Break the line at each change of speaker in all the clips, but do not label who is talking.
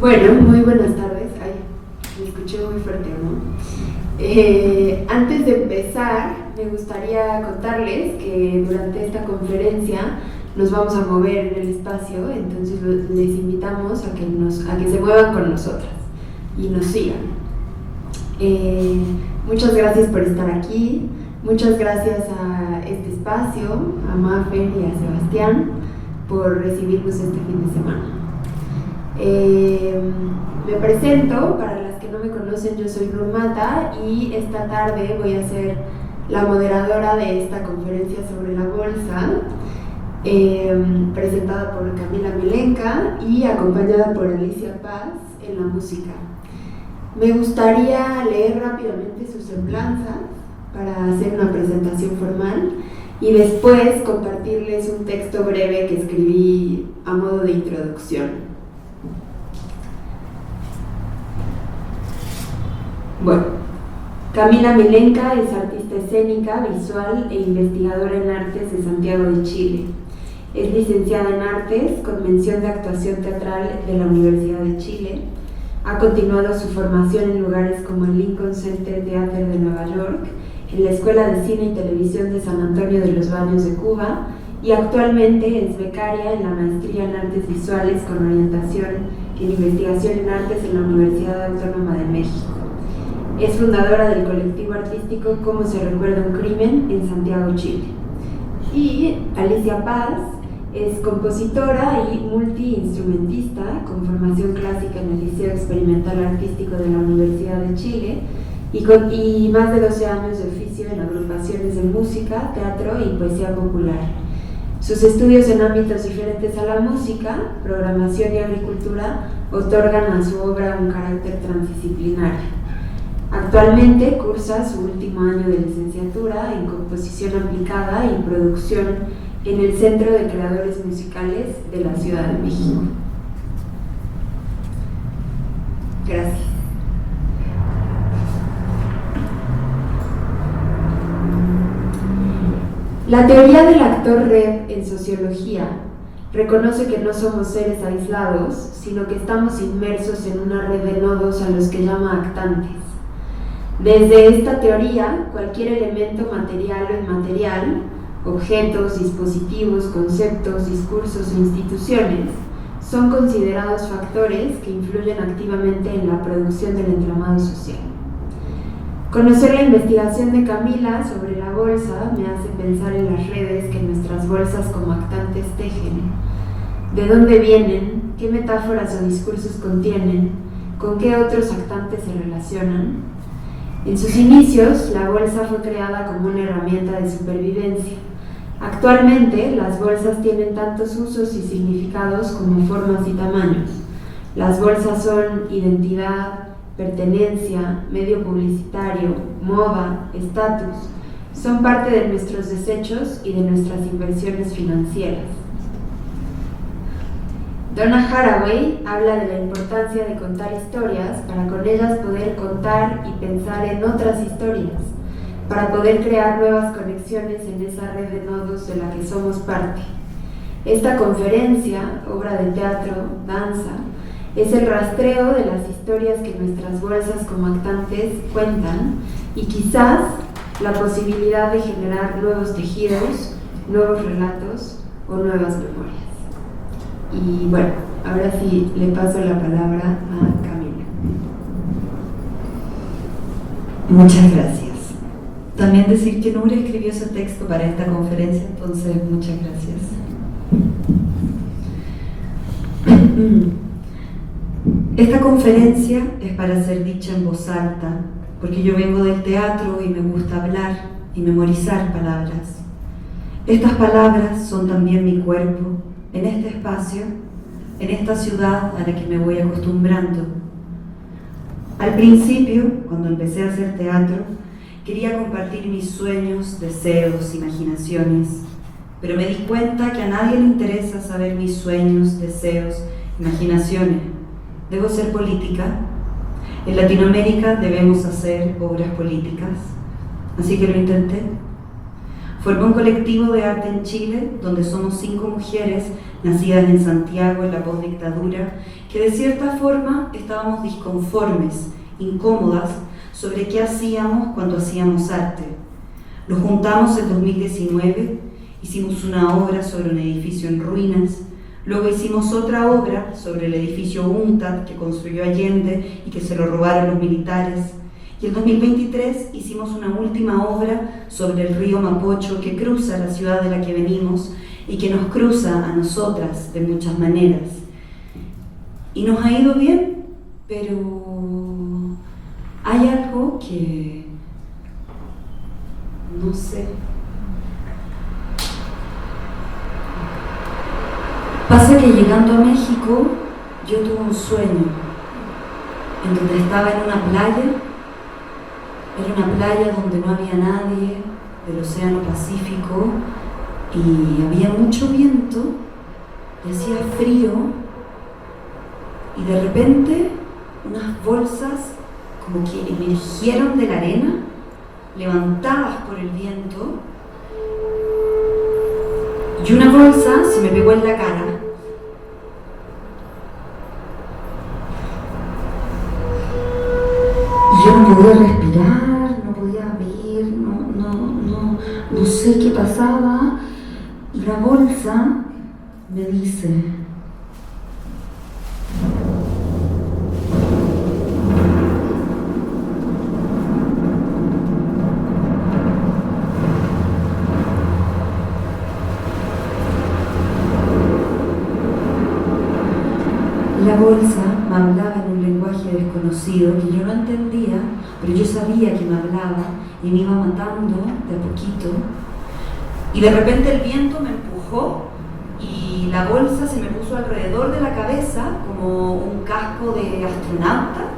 Bueno, muy buenas tardes. Ay, me escuché muy fuerte, ¿no? Antes de empezar, me gustaría contarles que durante esta conferencia nos vamos a mover en el espacio, entonces les invitamos a que se muevan con nosotras y nos sigan. Muchas gracias por estar aquí, muchas gracias a este espacio, a Mafer y a Sebastián por recibirnos este fin de semana. Me presento, para las que no me conocen, yo soy Nurmata y esta tarde voy a ser la moderadora de esta conferencia sobre la bolsa, presentada por Camila Milenka y acompañada por Alicia Paz en la música. Me gustaría leer rápidamente sus semblanzas para hacer una presentación formal y después compartirles un texto breve que escribí a modo de introducción. Bueno, Camila Milenka es artista escénica, visual e investigadora en artes de Santiago de Chile. Es licenciada en artes con mención de actuación teatral de la Universidad de Chile. Ha continuado su formación en lugares como el Lincoln Center Theater de Nueva York, en la Escuela de Cine y Televisión de San Antonio de los Baños de Cuba y actualmente es becaria en la Maestría en Artes Visuales con orientación en Investigación en Artes en la Universidad Autónoma de México. Es fundadora del colectivo artístico Cómo se recuerda un crimen en Santiago, Chile. Y Alicia Paz es compositora y multiinstrumentista con formación clásica en el Liceo Experimental Artístico de la Universidad de Chile y más de 12 años de oficio en agrupaciones de música, teatro y poesía popular. Sus estudios en ámbitos diferentes a la música, programación y agricultura otorgan a su obra un carácter transdisciplinario. Actualmente cursa su último año de licenciatura en composición aplicada y producción en el Centro de Creadores Musicales de la Ciudad de México. Gracias. La teoría del actor red en sociología reconoce que no somos seres aislados, sino que estamos inmersos en una red de nodos a los que llama actantes. Desde esta teoría, cualquier elemento material o inmaterial, objetos, dispositivos, conceptos, discursos o instituciones, son considerados factores que influyen activamente en la producción del entramado social. Conocer la investigación de Camila sobre la bolsa me hace pensar en las redes que nuestras bolsas como actantes tejen. ¿De dónde vienen? ¿Qué metáforas o discursos contienen? ¿Con qué otros actantes se relacionan? En sus inicios, la bolsa fue creada como una herramienta de supervivencia. Actualmente, las bolsas tienen tantos usos y significados como formas y tamaños. Las bolsas son identidad, pertenencia, medio publicitario, moda, estatus. Son parte de nuestros desechos y de nuestras inversiones financieras. Donna Haraway habla de la importancia de contar historias para con ellas poder contar y pensar en otras historias, para poder crear nuevas conexiones en esa red de nodos de la que somos parte. Esta conferencia, obra de teatro, danza, es el rastreo de las historias que nuestras bolsas como actantes cuentan y quizás la posibilidad de generar nuevos tejidos, nuevos relatos o nuevas memorias. Y bueno, ahora sí le paso la palabra a Camila.
Muchas gracias. También decir que Nure escribió ese texto para esta conferencia, entonces muchas gracias. Esta conferencia es para ser dicha en voz alta, porque yo vengo del teatro y me gusta hablar y memorizar palabras. Estas palabras son también mi cuerpo, en este espacio, en esta ciudad a la que me voy acostumbrando. Al principio, cuando empecé a hacer teatro, quería compartir mis sueños, deseos, imaginaciones, pero me di cuenta que a nadie le interesa saber mis sueños, deseos, imaginaciones. ¿Debo ser política? En Latinoamérica debemos hacer obras políticas, así que lo intenté. Formé un colectivo de arte en Chile, donde somos 5 mujeres nacidas en Santiago en la postdictadura, que de cierta forma estábamos disconformes, incómodas, sobre qué hacíamos cuando hacíamos arte. Nos juntamos en 2019, hicimos una obra sobre un edificio en ruinas, luego hicimos otra obra sobre el edificio UNTAD que construyó Allende y que se lo robaron los militares. Y en 2023 hicimos una última obra sobre el río Mapocho que cruza la ciudad de la que venimos y que nos cruza a nosotras de muchas maneras. Y nos ha ido bien, pero hay algo que no sé. Pasa que llegando a México yo tuve un sueño en donde estaba en una playa. Era una playa donde no había nadie, del Océano Pacífico, y había mucho viento, y hacía frío, y de repente unas bolsas como que emergieron de la arena, levantadas por el viento, y una bolsa se me pegó en la cara. Yo no podía respirar, no podía ver, no sé qué pasaba. Y la bolsa me dice: la bolsa me hablaba en un lenguaje desconocido que yo no entendía, pero yo sabía que me hablaba y me iba matando de a poquito. Y de repente el viento me empujó y la bolsa se me puso alrededor de la cabeza como un casco de astronauta,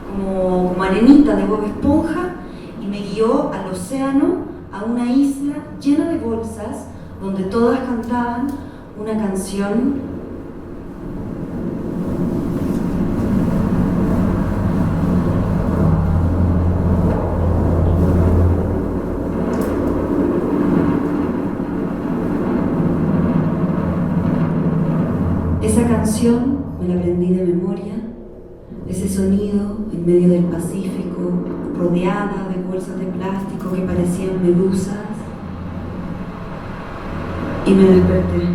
como arenita de Bob Esponja, y me guió al océano, a una isla llena de bolsas donde todas cantaban una canción. Esa canción me la aprendí de memoria, ese sonido en medio del Pacífico, rodeada de bolsas de plástico que parecían medusas, y me desperté.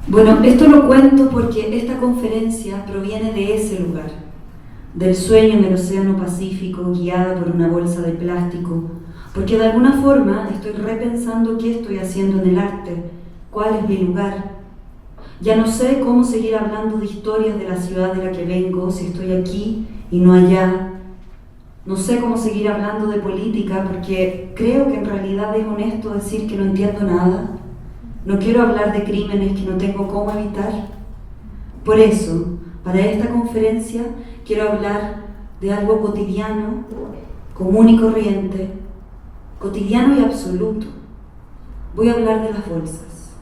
Bueno, esto lo cuento porque esta conferencia proviene de ese lugar, del sueño en el Océano Pacífico guiada por una bolsa de plástico, porque de alguna forma estoy repensando qué estoy haciendo en el arte, cuál es mi lugar. Ya no sé cómo seguir hablando de historias de la ciudad de la que vengo si estoy aquí y no allá. No sé cómo seguir hablando de política porque creo que en realidad es honesto decir que no entiendo nada. No quiero hablar de crímenes que no tengo cómo evitar. Por eso, para esta conferencia quiero hablar de algo cotidiano, común y corriente, cotidiano y absoluto. Voy a hablar de las bolsas.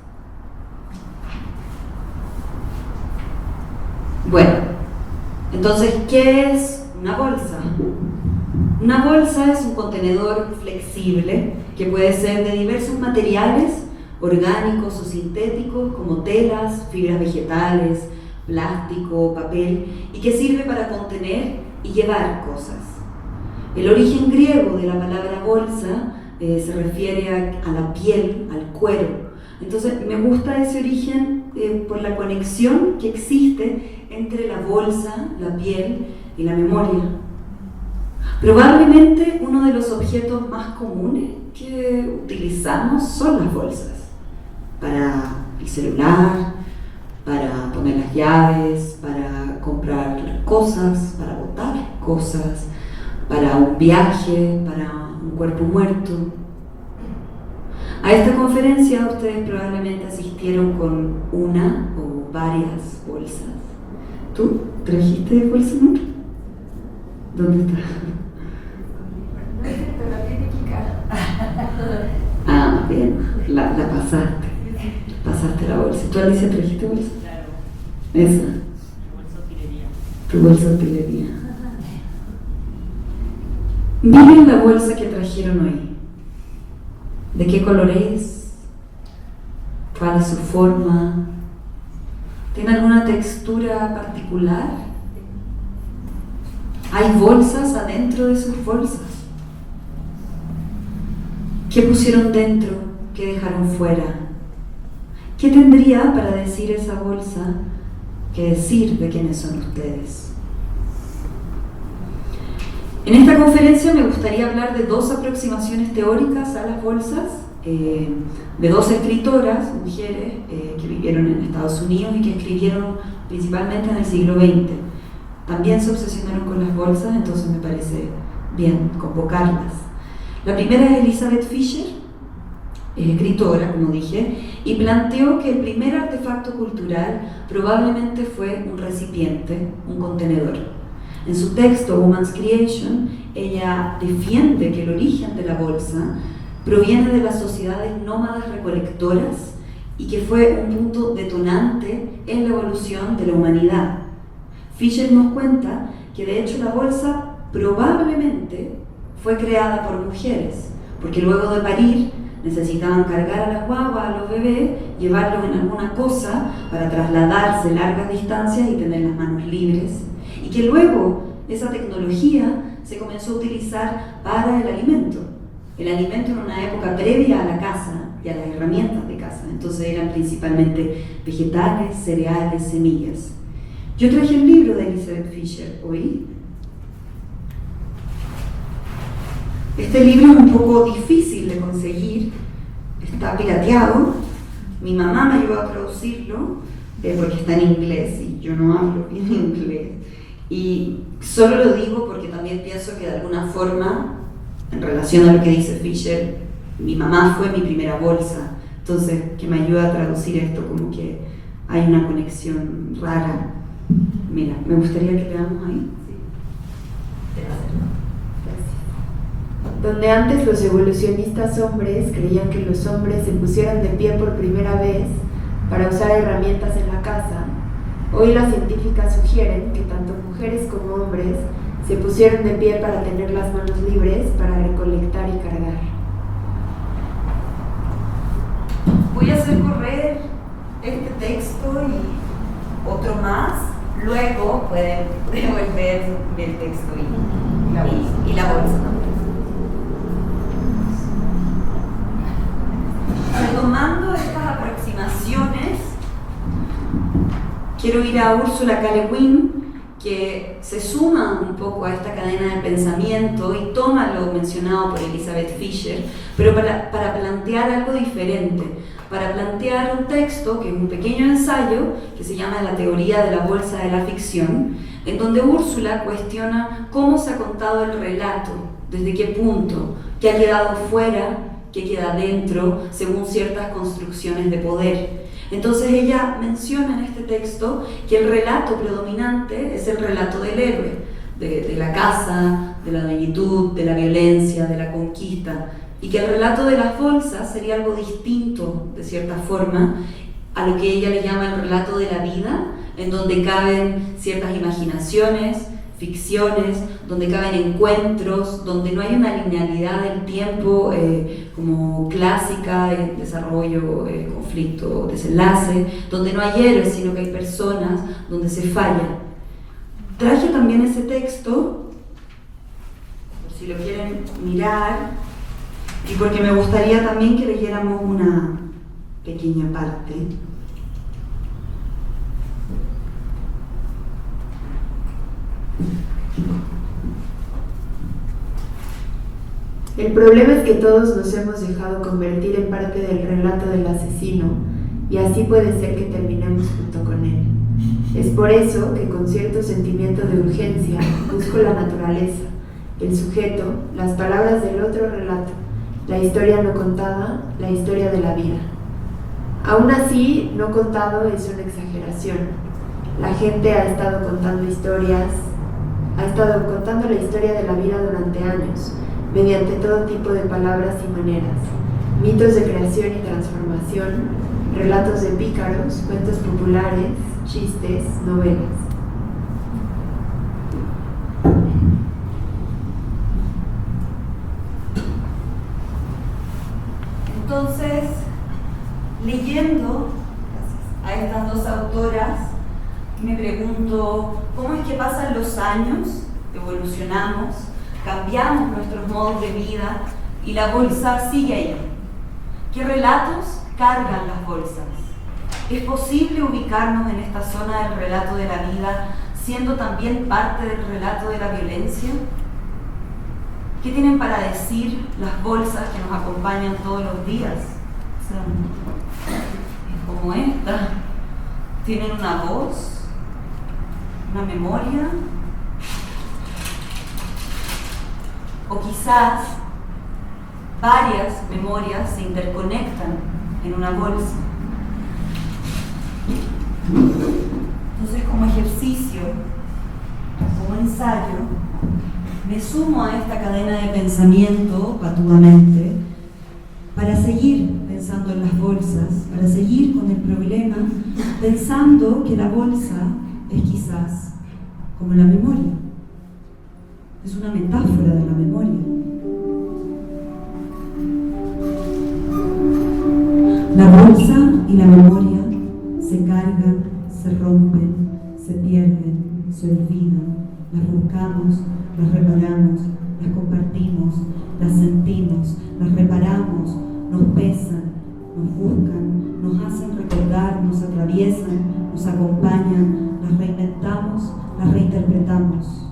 Bueno, entonces, ¿qué es una bolsa? Una bolsa es un contenedor flexible que puede ser de diversos materiales, orgánicos o sintéticos, como telas, fibras vegetales, plástico, papel, y que sirve para contener y llevar cosas. El origen griego de la palabra bolsa se refiere a la piel, al cuero. Entonces me gusta ese origen por la conexión que existe entre la bolsa, la piel y la memoria. Probablemente uno de los objetos más comunes que utilizamos son las bolsas. Para el celular, para poner las llaves, para comprar cosas, para botar cosas, para un viaje, para un cuerpo muerto. A esta conferencia ustedes probablemente asistieron con una o varias bolsas. ¿Tú trajiste bolsa, amor? ¿Dónde está? Ah, bien, la pasaste. Pasaste la bolsa. ¿Tú, Alicia, trajiste bolsa?
Claro.
Esa.
Mi bolsa
Tu bolsa de utilería. Miren la bolsa que trajeron hoy. ¿De qué color es? ¿Cuál es su forma? ¿Tiene alguna textura particular? ¿Hay bolsas adentro de sus bolsas? ¿Qué pusieron dentro? ¿Qué dejaron fuera? ¿Qué tendría para decir esa bolsa que decir de quiénes son ustedes? En esta conferencia me gustaría hablar de dos aproximaciones teóricas a las bolsas, de dos escritoras, mujeres, que vivieron en Estados Unidos y que escribieron principalmente en el siglo XX. También se obsesionaron con las bolsas, entonces me parece bien convocarlas. La primera es Elizabeth Fisher, es escritora, como dije, y planteó que el primer artefacto cultural probablemente fue un recipiente, un contenedor. En su texto, Woman's Creation, ella defiende que el origen de la bolsa proviene de las sociedades nómadas recolectoras y que fue un punto detonante en la evolución de la humanidad. Fisher nos cuenta que de hecho la bolsa probablemente fue creada por mujeres, porque luego de parir necesitaban cargar a las guaguas, a los bebés, llevarlos en alguna cosa para trasladarse largas distancias y tener las manos libres, y que luego esa tecnología se comenzó a utilizar para el alimento. El alimento en una época previa a la caza y a las herramientas de caza, entonces eran principalmente vegetales, cereales, semillas. Yo traje el libro de Elizabeth Fisher hoy. Este libro es un poco difícil de conseguir, está pirateado. Mi mamá me ayudó a traducirlo porque está en inglés y yo no hablo bien inglés. Y solo lo digo porque también pienso que de alguna forma, en relación a lo que dice Fisher, mi mamá fue mi primera bolsa, entonces que me ayuda a traducir esto, como que hay una conexión rara. Mira, me gustaría que veamos ahí.
Donde antes los evolucionistas hombres creían que los hombres se pusieron de pie por primera vez para usar herramientas en la casa, hoy las científicas sugieren que tanto mujeres como hombres se pusieron de pie para tener las manos libres para recolectar y cargar.
Voy a hacer correr este texto y otro más, luego pueden devolver el texto y la bolsa también. Retomando estas aproximaciones, quiero ir a Ursula K. Le Guin, que se suma un poco a esta cadena de pensamiento y toma lo mencionado por Elizabeth Fisher, pero para plantear algo diferente, para plantear un texto que es un pequeño ensayo que se llama La teoría de la bolsa de la ficción, en donde Úrsula cuestiona cómo se ha contado el relato, desde qué punto, qué ha quedado fuera, qué queda dentro, según ciertas construcciones de poder. Entonces ella menciona en este texto que el relato predominante es el relato del héroe, de la caza, de la magnitud, de la violencia, de la conquista, y que el relato de las bolsas sería algo distinto, de cierta forma, a lo que ella le llama el relato de la vida, en donde caben ciertas imaginaciones, ficciones, donde caben encuentros, donde no hay una linealidad del tiempo como clásica, desarrollo, conflicto, desenlace, donde no hay héroes, sino que hay personas, donde se falla. Traje también ese texto, por si lo quieren mirar, y porque me gustaría también que leyéramos una pequeña parte.
El problema es que todos nos hemos dejado convertir en parte del relato del asesino y así puede ser que terminemos junto con él. Es por eso que con cierto sentimiento de urgencia busco la naturaleza, el sujeto, las palabras del otro relato, la historia no contada, la historia de la vida. Aún así, no contado es una exageración. La gente ha estado contando la historia de la vida durante años, mediante todo tipo de palabras y maneras, mitos de creación y transformación, relatos de pícaros, cuentos populares, chistes, novelas.
es que pasan los años, evolucionamos, cambiamos nuestros modos de vida y la bolsa sigue ahí. ¿Qué relatos cargan las bolsas? ¿Es posible ubicarnos en esta zona del relato de la vida siendo también parte del relato de la violencia? ¿Qué tienen para decir las bolsas que nos acompañan todos los días? O sea, es como esta. ¿Tienen una voz? ¿Una memoria? O quizás varias memorias se interconectan en una bolsa. Entonces, como ejercicio, como ensayo, me sumo a esta cadena de pensamiento patudamente para seguir pensando en las bolsas, para seguir con el problema, pensando que la bolsa es quizás como la memoria. Es una metáfora de la memoria. La bolsa y la memoria se cargan, se rompen, se pierden, se olvidan. Las buscamos, las reparamos, las compartimos, las sentimos, las reparamos, nos pesan, nos buscan, nos hacen recordar, nos atraviesan, nos acompañan, las reinventamos, las reinterpretamos.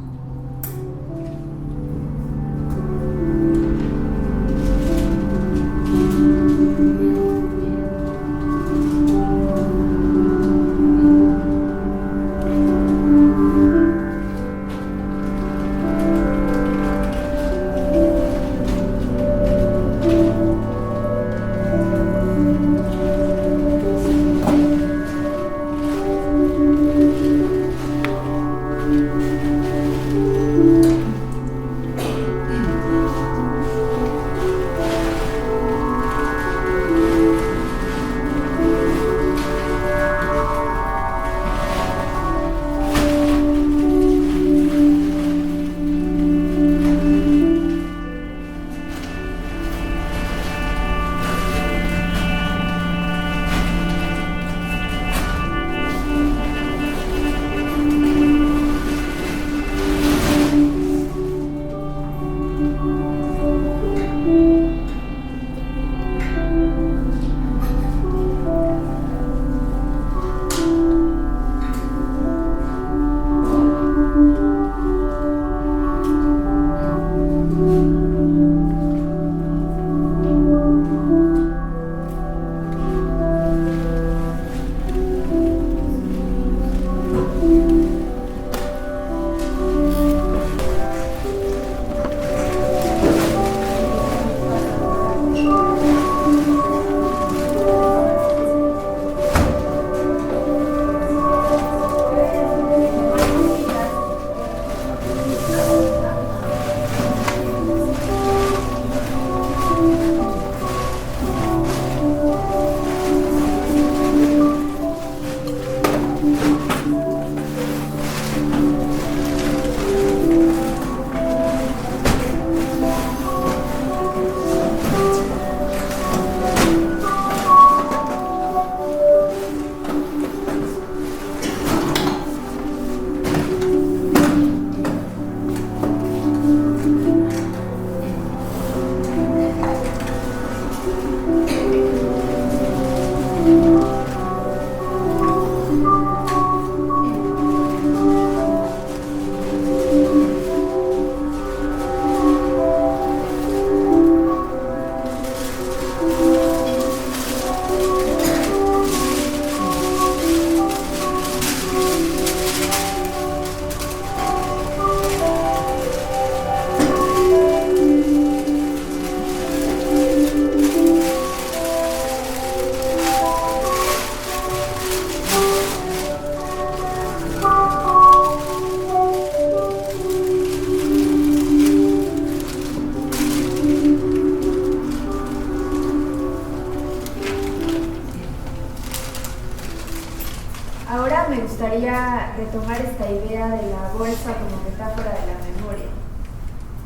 gustaría retomar esta idea de la bolsa como metáfora de la memoria.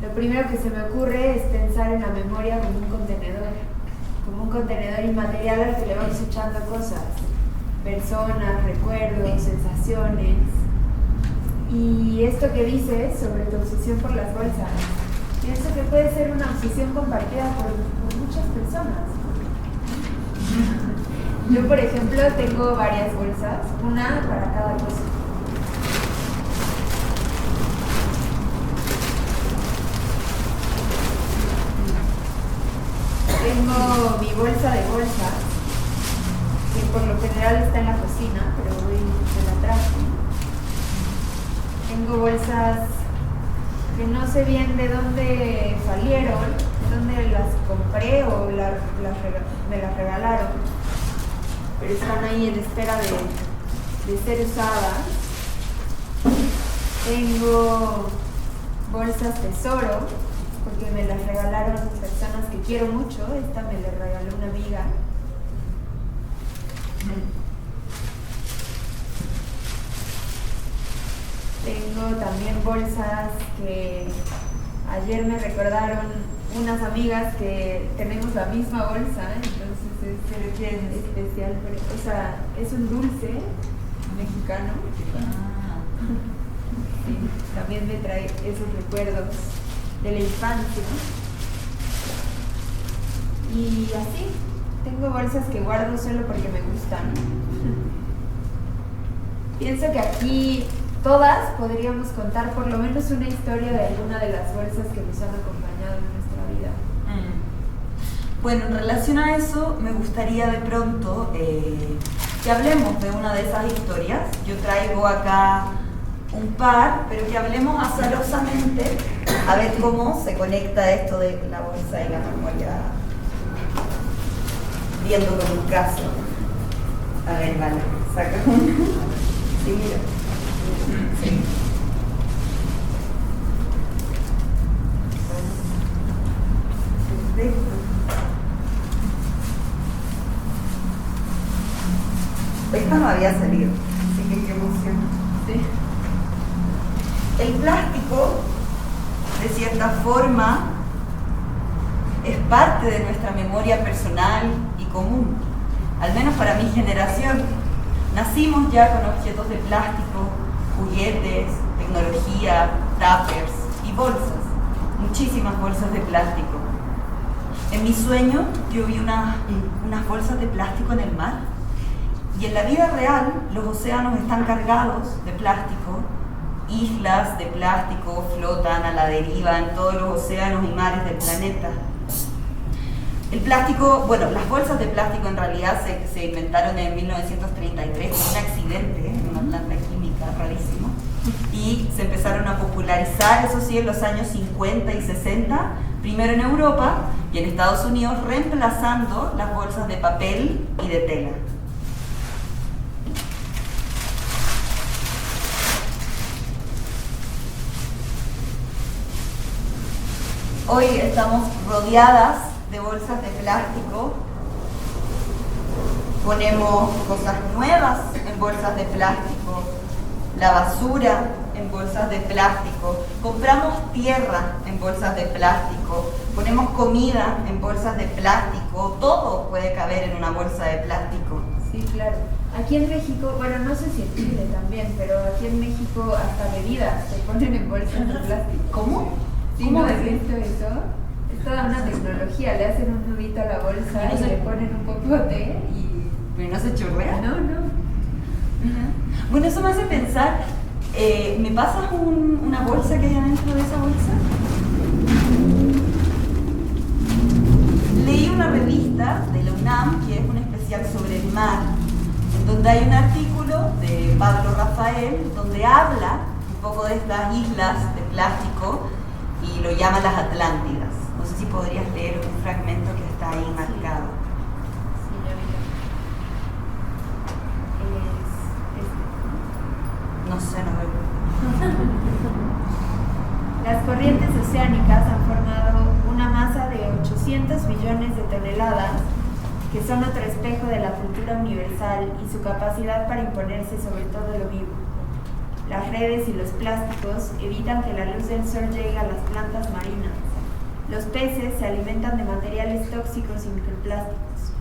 Lo primero que se me ocurre es pensar en la memoria como un contenedor inmaterial al que le vamos echando cosas, personas, recuerdos, sensaciones.
Y esto que dices sobre tu obsesión por las bolsas, pienso que puede ser una obsesión compartida por muchas personas. Yo, por ejemplo, tengo varias bolsas, una para cada cosa. Tengo mi bolsa de bolsas, que por lo general está en la cocina, pero hoy se la traje. Tengo bolsas que no sé bien de dónde salieron, de dónde las compré o me las regalaron, pero están ahí en espera de ser usadas. Tengo bolsas tesoro, porque me las regalaron personas que quiero mucho. Esta me la regaló una amiga. Tengo también bolsas que ayer me recordaron unas amigas que tenemos la misma bolsa, entonces es especial. O sea, es un dulce mexicano. Sí, también me trae esos recuerdos de la infancia. Y así, tengo bolsas que guardo solo porque me gustan. Pienso que aquí todas podríamos contar por lo menos una historia de alguna de las bolsas que nos han acompañado en nuestra vida.
Bueno, en relación a eso, me gustaría de pronto que hablemos de una de esas historias. Yo traigo acá un par, pero que hablemos azarosamente a ver cómo se conecta esto de la bolsa y la memoria, viendo con un caso. A ver, vale, saca uno. Sí, mira. Sí. Perfecto. Esta no había salido, así que qué emoción.
Sí.
El plástico, de cierta forma, es parte de nuestra memoria personal y común, al menos para mi generación. Nacimos ya con objetos de plástico, juguetes, tecnología, tuppers y bolsas, muchísimas bolsas de plástico. En mi sueño yo vi unas bolsas de plástico en el mar, y en la vida real los océanos están cargados de plástico. Islas de plástico flotan a la deriva en todos los océanos y mares del planeta. El plástico, bueno, las bolsas de plástico en realidad se inventaron en 1933 con un accidente en una planta química rarísimo, y se empezaron a popularizar, eso sí, en los años 50 y 60, primero en Europa y en Estados Unidos, reemplazando las bolsas de papel y de tela. Hoy estamos rodeadas de bolsas de plástico. Ponemos cosas nuevas en bolsas de plástico, la basura en bolsas de plástico, compramos tierra en bolsas de plástico, ponemos comida en bolsas de plástico, todo puede caber en una bolsa de plástico.
Sí, claro. Aquí en México, bueno, no sé si en Chile también, pero aquí en México hasta bebidas se ponen en bolsas de plástico.
¿Cómo?
Sí,
¿Cómo
¿no has
es?
visto eso? Es toda una tecnología, le hacen un nudito a la bolsa y le ponen un popote y...
¿Pero no se chorrea?
No.
Bueno, eso me hace pensar, ¿me pasas una bolsa que hay adentro de esa bolsa? Leí una revista de la UNAM, que es un especial sobre el mar, en donde hay un artículo de Pablo Rafael, donde habla un poco de estas islas de plástico y lo llama las Atlántidas. No sé si podrías leer un fragmento que está ahí marcado. No sé, no veo.
Las corrientes oceánicas han formado una masa de 800 billones de toneladas, que son otro espejo de la cultura universal y su capacidad para imponerse sobre todo lo vivo. Las redes y los plásticos evitan que la luz del sol llegue a las plantas marinas. Los peces se alimentan de materiales tóxicos y microplásticos.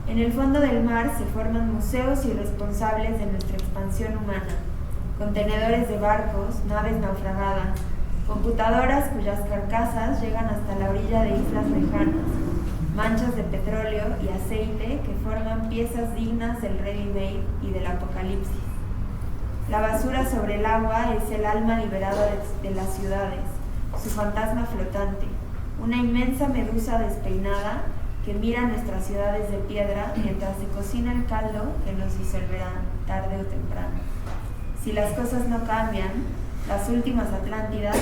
En el fondo del mar se forman museos irresponsables de nuestra expansión humana, contenedores de barcos, naves naufragadas, computadoras cuyas carcasas llegan hasta la orilla de islas lejanas, manchas de petróleo y aceite que forman piezas dignas del ready-made y del apocalipsis. La basura sobre el agua es el alma liberada de las ciudades, su fantasma flotante, una inmensa medusa despeinada que mira nuestras ciudades de piedra mientras se cocina el caldo que nos disolverá tarde o temprano. Si las cosas no cambian, las últimas Atlántidas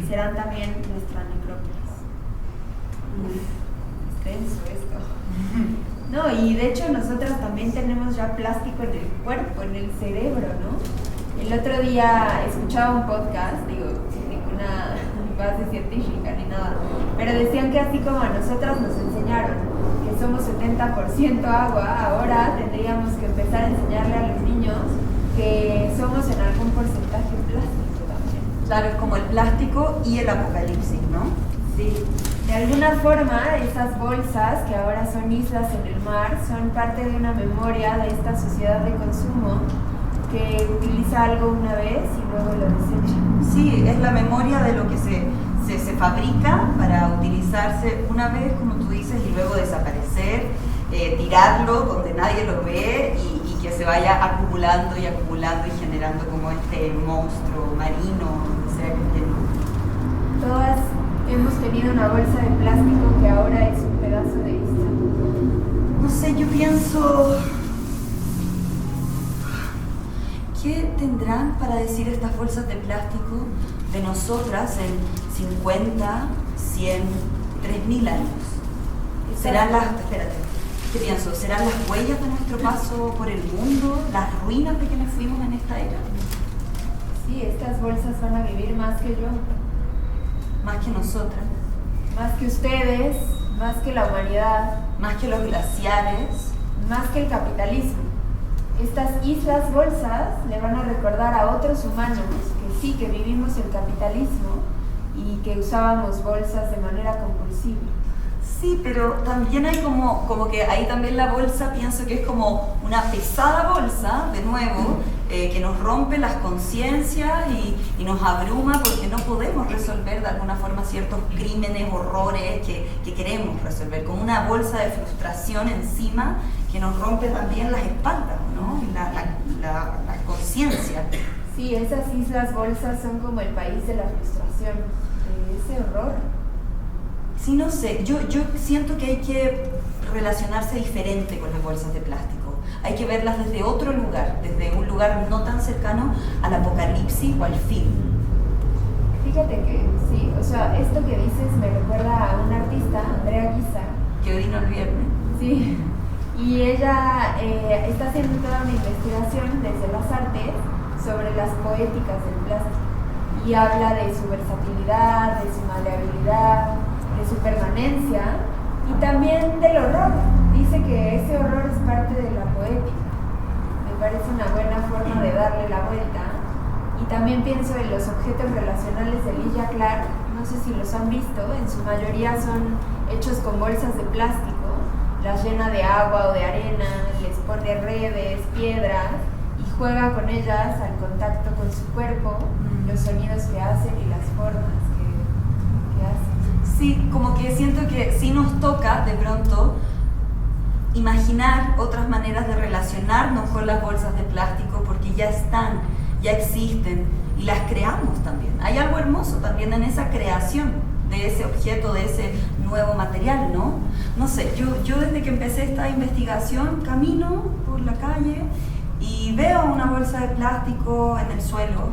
serán también nuestra necrópolis. Es denso esto. No, y de hecho nosotras también tenemos ya plástico en el cuerpo, en el cerebro, ¿no? El otro día escuchaba un podcast, digo, sin ninguna base científica ni nada, pero decían que así como a nosotras nos enseñaron que somos 70% agua, ahora tendríamos que empezar a enseñarle a los niños que somos en algún porcentaje plástico también.
Claro, es como el plástico y el apocalipsis, ¿no?
Sí. De alguna forma, esas bolsas que ahora son islas en el mar son parte de una memoria de esta sociedad de consumo que utiliza algo una vez y luego lo desecha.
Sí, es la memoria de lo que se fabrica para utilizarse una vez, como tú dices, y luego desaparecer, tirarlo donde nadie lo ve y que se vaya acumulando y acumulando y generando como este monstruo marino, donde sea que esté.
Todas hemos tenido una bolsa de plástico que ahora es un pedazo de isla.
No sé, yo pienso... ¿Qué tendrán para decir estas bolsas de plástico de nosotras en 50, 100, 3000 años? ¿Serán las... Espérate, ¿qué pienso? ¿Serán las huellas de nuestro paso por el mundo? ¿Las ruinas de quienes fuimos en esta era?
Sí, estas bolsas van a vivir más que yo.
Más que nosotras.
Más que ustedes, más que la humanidad.
Más que los glaciares.
Más que el capitalismo. Estas islas bolsas le van a recordar a otros humanos que sí, que vivimos el capitalismo y que usábamos bolsas de manera compulsiva.
Sí, pero también hay como que ahí también la bolsa, pienso que es como una pesada bolsa, de nuevo, que nos rompe las conciencias y nos abruma porque no podemos resolver de alguna forma ciertos crímenes, horrores que queremos resolver, como una bolsa de frustración encima que nos rompe también las espaldas, ¿no? La conciencia.
Sí, esas islas bolsas son como el país de la frustración, de ese horror.
Sí, no sé, yo siento que hay que relacionarse diferente con las bolsas de plástico. Hay que verlas desde otro lugar, desde un lugar no tan cercano al apocalipsis o al fin.
Fíjate que sí, o sea, esto que dices me recuerda a una artista, Andrea Guisa.
Que vino el viernes.
Sí, y ella está haciendo toda una investigación desde las artes sobre las poéticas del plástico. Y habla de su versatilidad, de su maleabilidad, de su permanencia y también del horror. Dice que ese horror es parte de la poética. Me parece una buena forma de darle la vuelta. Y también pienso en los objetos relacionales de Elijah Clark, no sé si los han visto, en su mayoría son hechos con bolsas de plástico, las llena de agua o de arena, les pone redes, piedras y juega con ellas al contacto con su cuerpo, los sonidos que hacen y las formas que hacen.
Sí, como que siento que sí nos toca de pronto imaginar otras maneras de relacionarnos con las bolsas de plástico porque ya están, ya existen y las creamos también. Hay algo hermoso también en esa creación de ese objeto, de ese nuevo material, ¿no? No sé, yo desde que empecé esta investigación camino por la calle y veo una bolsa de plástico en el suelo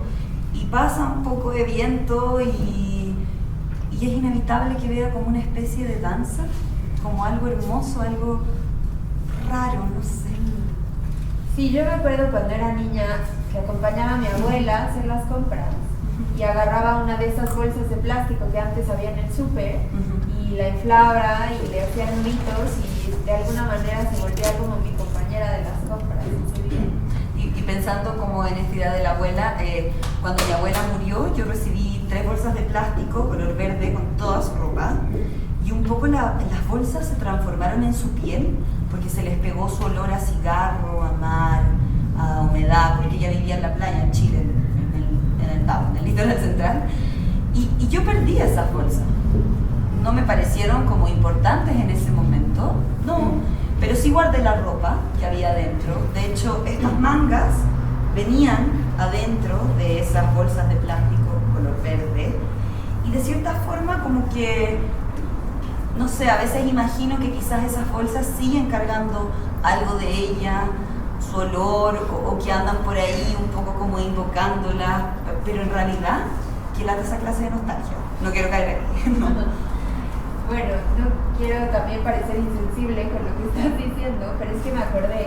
y pasa un poco de viento y es inevitable que vea como una especie de danza, como algo hermoso, algo raro, no sé.
Sí, yo me acuerdo cuando era niña que acompañaba a mi abuela a hacer las compras y agarraba una de esas bolsas de plástico que antes había en el súper y la inflaba y le hacía nuditos y de alguna manera se volvía como mi compañera de las compras ese día.
Y pensando como en esta idea de la abuela, cuando mi abuela murió yo recibí 3 bolsas de plástico color verde con toda su ropa y un poco las bolsas se transformaron en su piel porque se les pegó su olor a cigarro, a mar, a humedad, porque ella vivía en la playa en Chile estaba, en el litoral central. Y yo perdí esas bolsas. No me parecieron como importantes en ese momento, no, pero sí guardé la ropa que había adentro. De hecho, estas mangas venían adentro de esas bolsas de plástico color verde, y de cierta forma como que, no sé, a veces imagino que quizás esas bolsas siguen cargando algo de ella, su olor, o que andan por ahí un poco como invocándola, pero en realidad, que lata esa clase de nostalgia. No quiero caer ahí, no.
Bueno, no quiero también parecer insensible con lo que estás diciendo, pero es que me acordé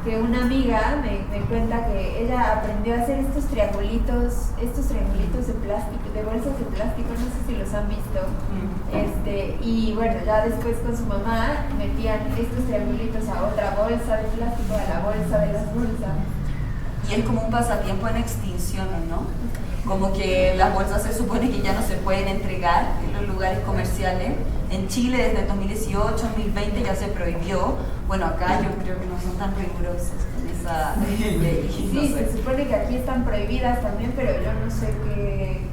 que una amiga me cuenta que ella aprendió a hacer estos triangulitos de plástico, de bolsas de plástico, no sé si los han visto. Y bueno, ya después con su mamá metían estos triangulitos a otra bolsa de plástico, a la bolsa de las bolsas.
Y es como un pasatiempo en extinción, ¿no? Como que las bolsas se supone que ya no se pueden entregar en los lugares comerciales. En Chile desde el 2018, 2020 ya se prohibió. Bueno, acá yo creo que no son tan rigurosos con esa ley.
Sí, no sé. Se supone que aquí están prohibidas también, pero yo no sé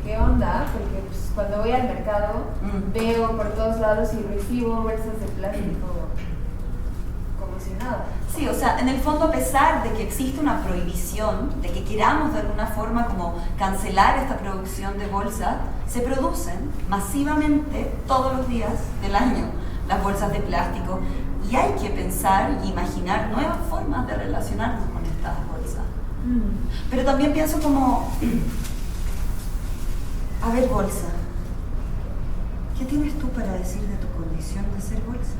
qué onda, porque pues, cuando voy al mercado veo por todos lados y recibo bolsas de plástico como si nada.
Sí, o sea, en el fondo, a pesar de que existe una prohibición, de que queramos de alguna forma como cancelar esta producción de bolsas, se producen masivamente todos los días del año las bolsas de plástico, y hay que pensar y imaginar nuevas formas de relacionarnos con estas bolsas. Pero también pienso como, a ver, bolsa, ¿qué tienes tú para decir de tu condición de ser bolsa?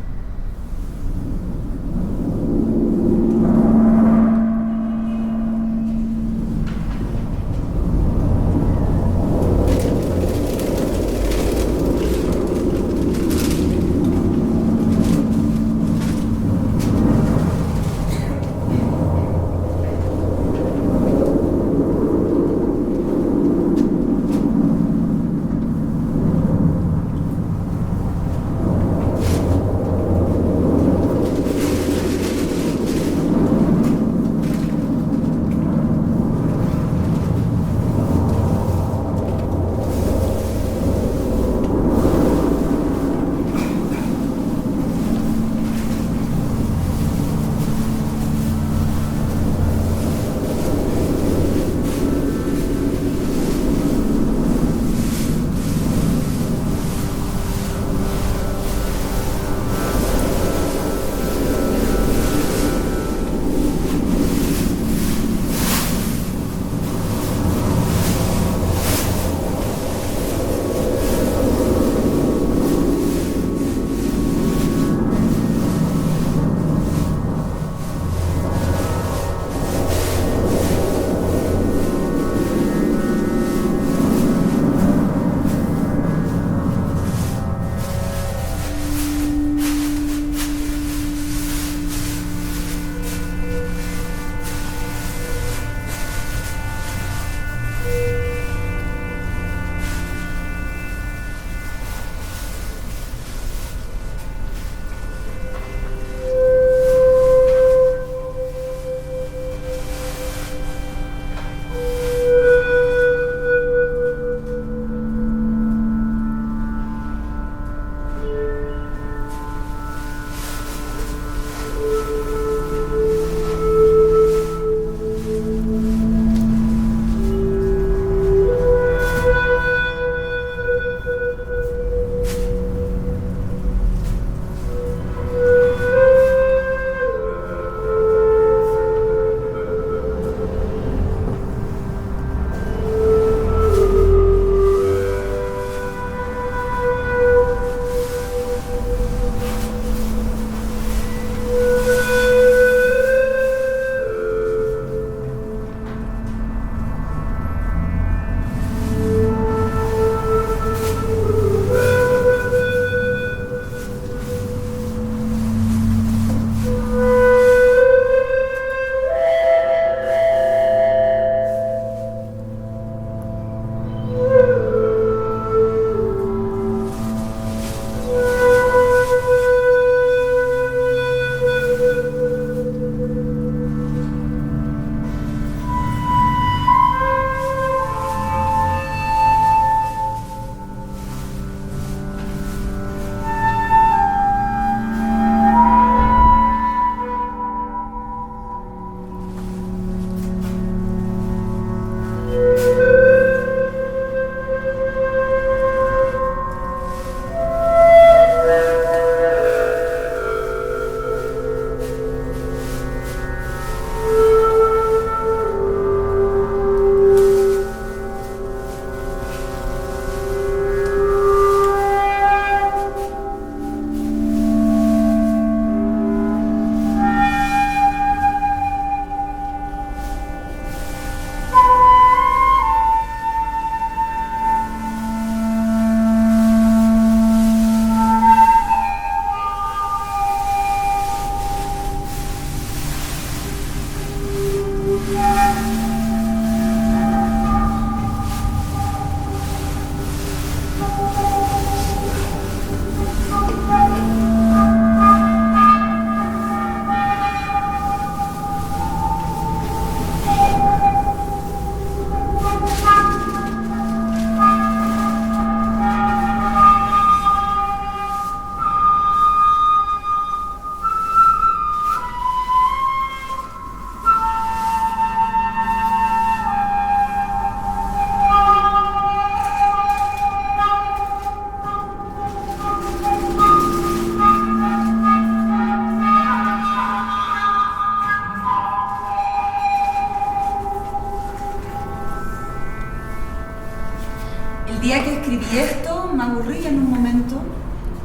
escribí esto, me aburrí en un momento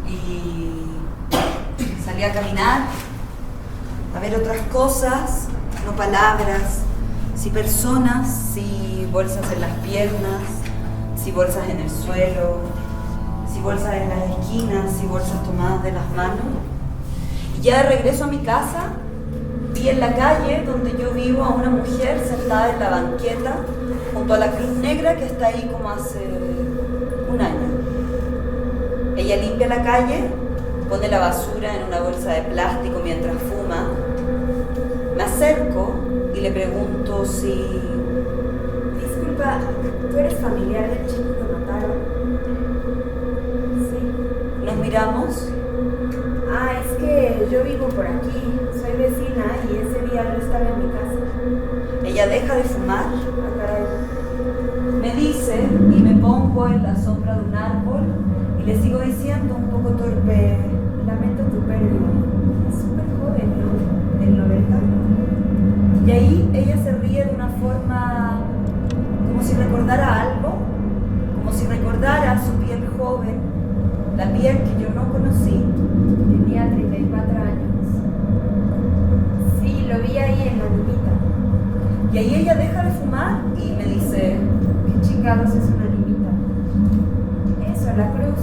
y salí a caminar, a ver otras cosas, no palabras, sí personas, sí bolsas en las piernas, sí bolsas en el suelo, sí bolsas en las esquinas, sí bolsas tomadas de las manos. Y ya de regreso a mi casa, vi en la calle donde yo vivo a una mujer sentada en la banqueta junto a la Cruz Negra que está ahí como hace un año. Ella limpia la calle, pone la basura en una bolsa de plástico mientras fuma. Me acerco y le pregunto si...
Disculpa, ¿tú eres familiar del chico que mataron? Sí.
Nos miramos.
Ah, es que yo vivo por aquí, soy vecina y ese día no estaba en mi casa.
Ella deja de fumar,
Ah, caray.
me dice y me pongo en la sombra de un árbol y le sigo diciendo un poco torpe:
Lamento tu pérdida. Es súper joven, ¿no? ¿Del 90?
y ahí ella se ríe de una forma como si recordara algo, como si recordara su piel joven, la piel que yo no conocí.
Tenía 34 años. Sí, lo vi ahí en la nimita.
Y ahí ella deja de fumar y me dice:
¿Qué chingados es una nimita? Eso, la cruz.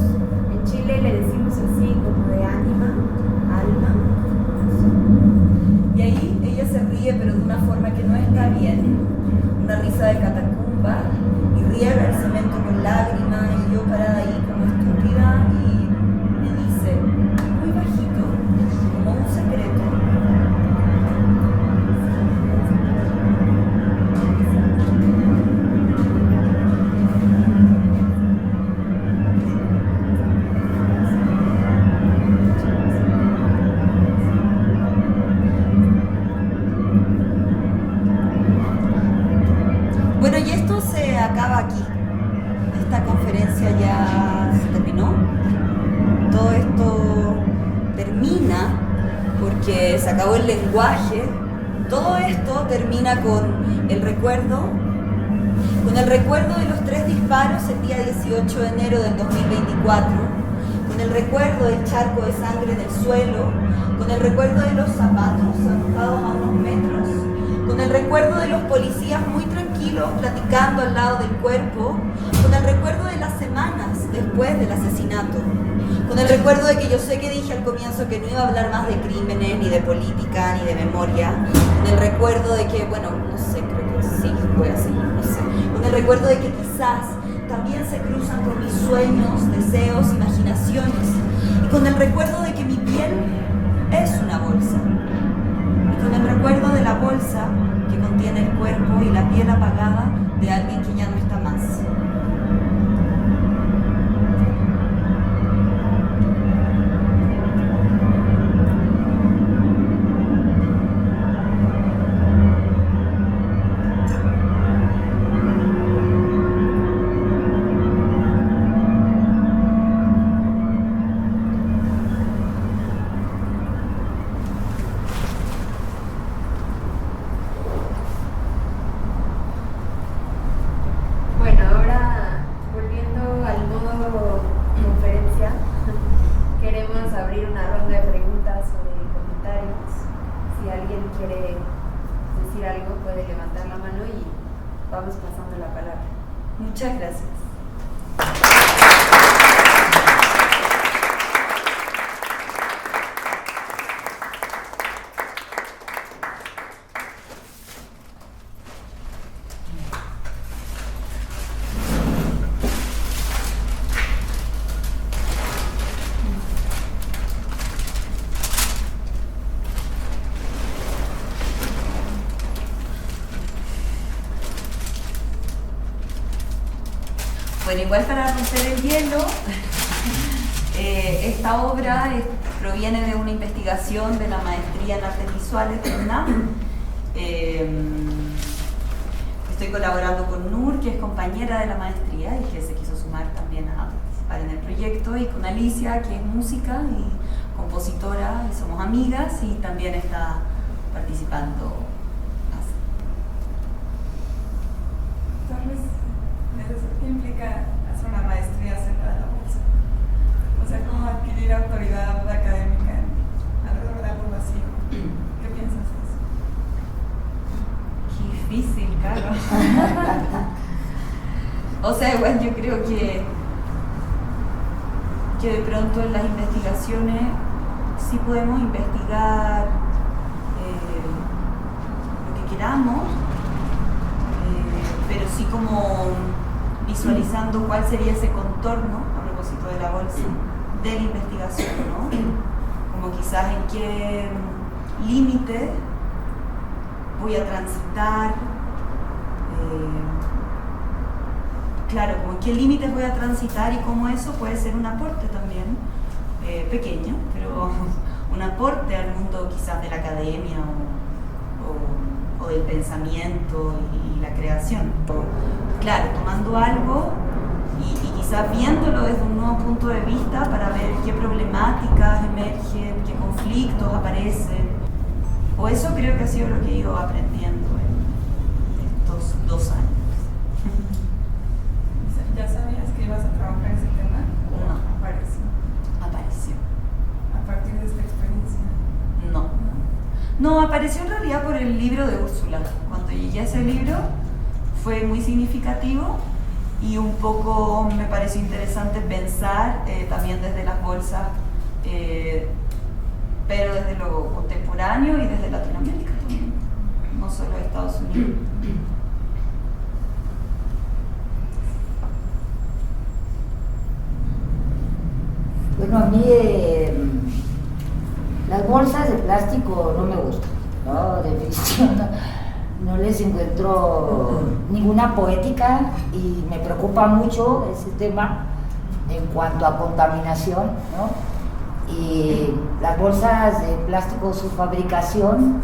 En Chile le decimos así, como de ánima, alma.
y ahí ella se ríe, pero de una forma que no está bien, una risa de catacumba, y riega el cemento con lágrimas, y yo parada ahí como estúpida, y me dice muy bajito, como un secreto: bueno, y esto se acaba aquí. Esta conferencia ya se terminó. Todo esto termina porque se acabó el lenguaje. Todo esto termina con el recuerdo de los 3 disparos el día 18 de enero del 2024, con el recuerdo del charco de sangre en el suelo, con el recuerdo de los zapatos arrojados a unos metros, con el recuerdo de los policías muy tranquilos platicando al lado del cuerpo, con el recuerdo de las semanas después del asesinato, con el recuerdo de que yo sé que dije al comienzo que no iba a hablar más de crímenes, ni de política, ni de memoria, con el recuerdo de que, bueno, no sé, creo que sí, voy a seguir, no sé, con el recuerdo de que quizás también se cruzan con mis sueños, deseos, imaginaciones, y con el recuerdo de que mi piel es una bolsa, y con el recuerdo de la bolsa que contiene el cuerpo y la piel apagada de alguien que ya no está más.
Bueno, ahora volviendo al modo conferencia, queremos abrir una ronda de preguntas o de comentarios. Si alguien quiere decir algo, puede levantar la mano y vamos pasando la palabra.
Muchas gracias. Bueno, igual para romper el hielo, esta obra proviene de una investigación de la maestría en artes visuales de UNAM. Estoy colaborando con Nur, que es compañera de la maestría y que se quiso sumar también a participar en el proyecto, y con Alicia, que es música y compositora, y somos amigas, y también está participando.
Tal vez, ¿qué implica hacer una maestría, hacer
que de pronto en las investigaciones sí podemos investigar lo que queramos, pero sí como visualizando cuál sería ese contorno a propósito de la bolsa de la investigación, ¿no? Como quizás en qué límite voy a transitar, claro, como en qué límites voy a transitar y cómo eso puede ser un aporte también, pequeño, pero un aporte al mundo quizás de la academia o del pensamiento y la creación. Claro, tomando algo y quizás viéndolo desde un nuevo punto de vista para ver qué problemáticas emergen, qué conflictos aparecen. O eso creo que ha sido lo que he ido aprendiendo en estos 2 años.
¿Ya sabías que ibas a trabajar ese tema?
No.
Apareció. ¿A partir de esta experiencia?
No, apareció en realidad por el libro de Úrsula. Cuando llegué a ese libro fue muy significativo y un poco me pareció interesante pensar también desde las bolsas, pero desde lo contemporáneo y desde Latinoamérica también, no solo de Estados Unidos.
Bueno, a mí las bolsas de plástico no me gustan, ¿no? De definición no les encuentro ninguna poética y me preocupa mucho ese tema en cuanto a contaminación, ¿no? Y las bolsas de plástico, su fabricación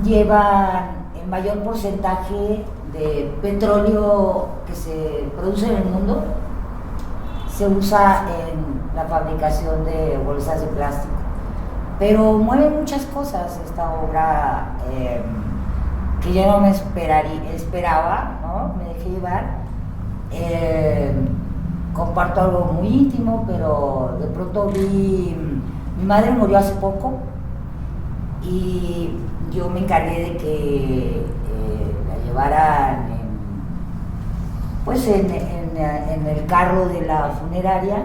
llevan el mayor porcentaje de petróleo que se produce en el mundo, se usa en la fabricación de bolsas de plástico. Pero mueve muchas cosas esta obra que yo no me esperaba, ¿no? Me dejé llevar. Comparto algo muy íntimo, pero de pronto mi madre murió hace poco y yo me encargué de que la llevaran en el carro de la funeraria,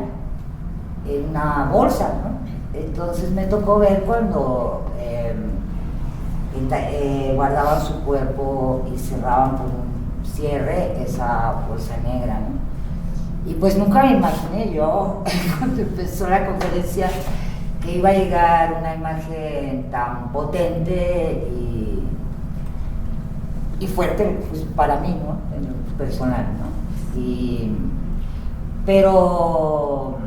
en una bolsa, ¿no? Entonces me tocó ver cuando guardaban su cuerpo y cerraban con un cierre esa bolsa negra, ¿no? Y pues nunca me imaginé yo, cuando empezó la conferencia, que iba a llegar una imagen tan potente y fuerte, pues, para mí, ¿no? En lo personal, ¿no? Pero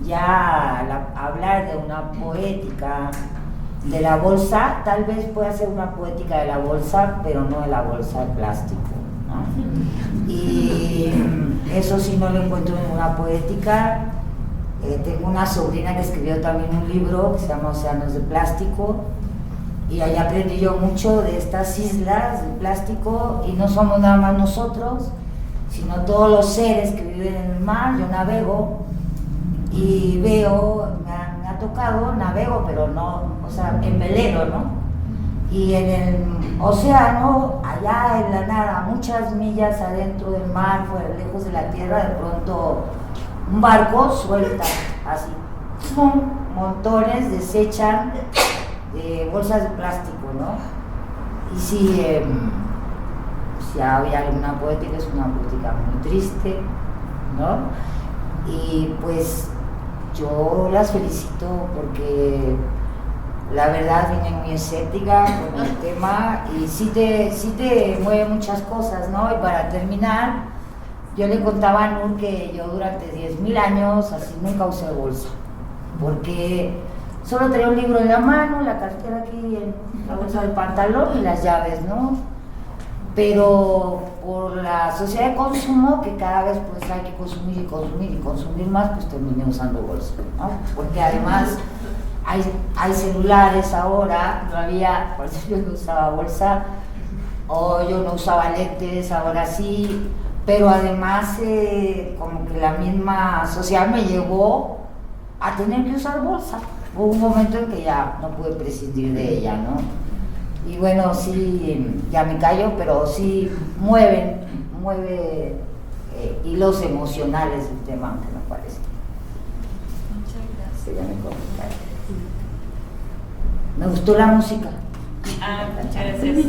ya hablar de una poética de la bolsa, tal vez pueda ser una poética de la bolsa, pero no de la bolsa de plástico, ¿no? Y eso sí no lo encuentro en una poética. Tengo una sobrina que escribió también un libro que se llama Océanos de Plástico, y ahí aprendí yo mucho de estas islas de plástico, y no somos nada más nosotros, sino todos los seres que viven en el mar. Yo navego y veo, me ha tocado, navego, pero no, o sea, en velero, ¿no? Y en el océano, allá en la nada, muchas millas adentro del mar, fuera, lejos de la tierra, de pronto un barco suelta así, ¡pum!, montones, desechan de bolsas de plástico, ¿no? Y si había alguna poética, es una poética muy triste, ¿no? Y pues yo las felicito porque la verdad vine muy escéptica con el tema y sí te mueve muchas cosas, ¿no? Y para terminar, yo le contaba a Nur que yo durante 10.000 años así nunca usé bolsa, porque solo tenía un libro en la mano, la cartera aquí en la bolsa del pantalón y las llaves, ¿no? Pero por la sociedad de consumo, que cada vez pues hay que consumir y consumir y consumir más, pues terminé usando bolsa, ¿no? Porque además hay celulares ahora, no había, por eso yo no usaba bolsa, o yo no usaba lentes, ahora sí, pero además como que la misma sociedad me llevó a tener que usar bolsa. Hubo un momento en que ya no pude prescindir de ella, ¿no? Y bueno, sí, ya me callo, pero sí mueve hilos emocionales del tema, aunque no parece.
Muchas gracias.
Sería mi comentario. Me gustó la música.
Muchas gracias.